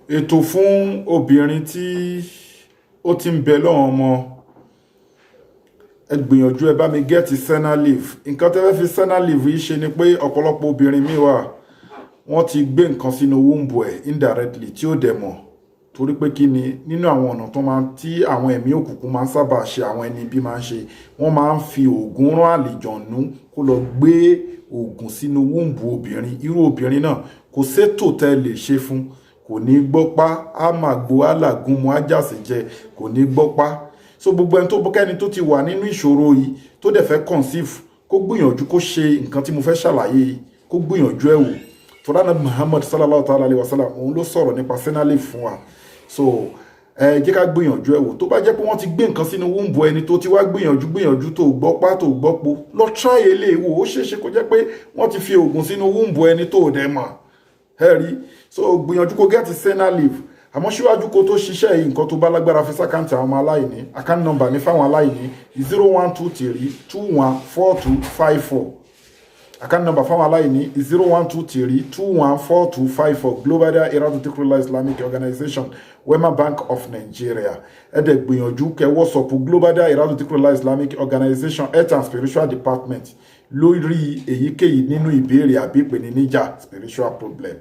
ètò fún obìnrin tí ó ti ń bẹ lọ́wọ́ ọmọ ẹ gbìyànjú ẹ bá mi gẹ́ẹ̀tì senna leave. Nǹkan tẹ́ fẹ́ fi senna leave yìí ṣe ni pé ọ̀pọ̀lọpọ̀ obìnrin mi wà wọ́n ti gbé nǹkan sínú wombo ẹ̀ indirectly tí ó dẹ̀ mọ̀ torí pé kí ni nínú àwọn ọ̀nà tó máa tí àwọn ẹ̀mí òkùnkùn máa ń sábà ṣe àwọn ẹni bí máa ń ṣe wọ́n máa ń fi oògùn rán àlìjọ̀nú kó lọ gbé oògùn sínú wombo obìnrin. Irú obìnrin náà kò sétò tẹ́ lè ṣe fún, kò ní gbọ́pá, á máa gbo alágún mu ájàsí jẹ, kò ní gbọ́pá. So gbogbo ẹni tó bọ́kẹ́ni tó ti wà nínú ìṣòro yìí tó dẹ̀ fẹ́ conceive kó gbìyànjú kó ṣe nǹkan tí mo fẹ́ ṣàlàyé yìí, kó gbìyànjú ẹ̀ wò. Tọ́lá Muhammad sallallahu ta'ala alayhi wa sallam òun ló sọ̀rọ̀ nípa senna leave fún wa. So jẹ́ ká gbìyànjú ẹ̀ wò. Tó bá jẹ́ pé wọ́n ti gbé nǹkan sínú wombo ẹni tó ti wá gbìyànjú tó gbọ́pá tó gbọ́po lọ try eléyìí wò. Ó ṣeéṣe kó jẹ́ pé wọ́n ti fi oògùn sínú wombo ẹni tó dẹ̀ mọ̀ rí. So gbìyànjú kó get senna leave. Àmọ́ síwájú kó tó ṣiṣẹ́ yìí nǹkan tó bá lágbára fi sákàǹtì àwọn ọmọ aláìní. Account number ní fáwọn aláìní 0123 214254. Account number fáwọn aláìní 0123 214254. Global Dahiratu Dhikrlahi Islamic Organization, Wema Bank of Nigeria. Ẹ dẹ̀ gbìyànjú kẹ́ WhatsApp Global Dahiratu Dhikrlahi Islamic Organization Health and Spiritual Department lórí èyíkéyìí nínú ìbéèrè àbí ìpèníjà spiritual problem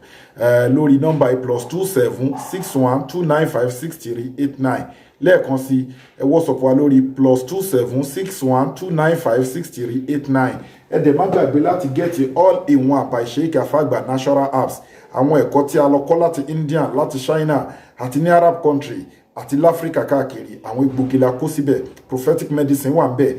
lórí nọ́mbà +27 61 295 6389. lẹ́ẹ̀kan sí ẹ WhatsApp wa lórí +27 61 295 6389. ẹ dẹ̀ má gbàgbé láti gẹ́ẹ̀tì all-in-one àpàìṣeéka fàgbà natural apps, àwọn ẹ̀kọ́ tí a lọ kọ́ láti India, láti China àti ní Arab country àti láfíríkà káàkiri. Àwọn egbògi la kó síbẹ̀, prophetic medicine wà ńbẹ̀,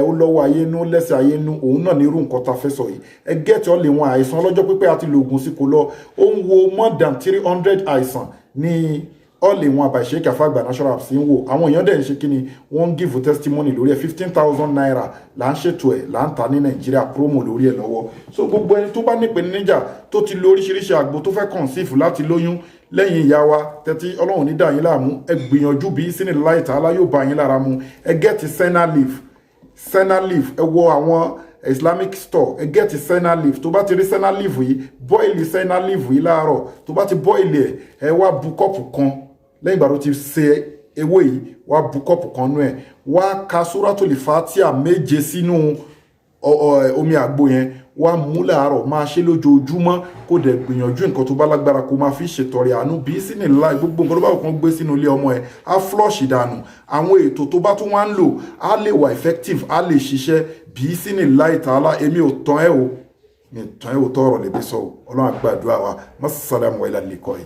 ó lọ́wọ́ ayénú lẹ́sẹ̀ ayénú, òun náà ní irú nǹkan tá fẹ́ sọ yìí. ẹ gẹ́ẹ̀tì all-in-one àìsàn ọlọ́jọ́ pípẹ́ àti lògùn sí kò lọ, ó ń wo more than 300 àìsàn ní all-in-one àbàìṣeéka fàgbà natural apps ń wò. Àwọn èèyàn dẹ̀ ń ṣe kí ni wọ́n ń give testimony lórí ẹ̀. 15,000 naira là ń ṣètò ẹ̀, là ń ta ní Nàìjíríà, promo lórí ẹ̀ lọ́wọ́. So gbogbo ẹni tó bá ní ìpèníjà tó ti lo oríṣiríṣi àgbo tó fẹ́ conceive láti lóyún lẹ́yìn ìyá wa tẹ́tí Ọlọ́run ní dá yín láàmú, ẹ gbìyànjú bí sinillahi ta'ala yóò bá yín lára mu. Ẹ gẹ́ẹ̀tì senna leave. Ẹ wọ àwọn Islamic store, ẹ gẹ́ẹ̀tì senna leave. Tó bá ti rí senna leave yìí, bọ́ìlì senna leave yìí láàárọ̀. Tó bá ti bọ́ìlì ẹ wá bu kọ́ọ̀pù kan lẹ́yìn ìgbà tó ti ṣe ewé yìí, wá bu kọ́ọ̀pù kan nú ẹ̀, wá ka Suratul Fatiha 7 sínú omi àgbo yẹn, wá mú láàárọ̀, máa ṣe lójoojúmọ́. Kó dẹ̀ gbìyànjú nǹkan tó bá lágbára kó máa fi ṣètọrẹ àánú bí sinillahi. Gbogbo nǹkan tó bá wù kán gbé sínú ilé ọmọ ẹ̀ á flush dànù. Àwọn ètò tó bá tún wá ń lò á lè wà effective, á lè ṣiṣẹ́ bí sinillahi ta'ala. Èmi ò tán ẹ o, mi tán ẹ o, tọrọ lè bí sọ o. Ọlọ́run á gbàdúrà wa. Massalamu wa ila liqa'i.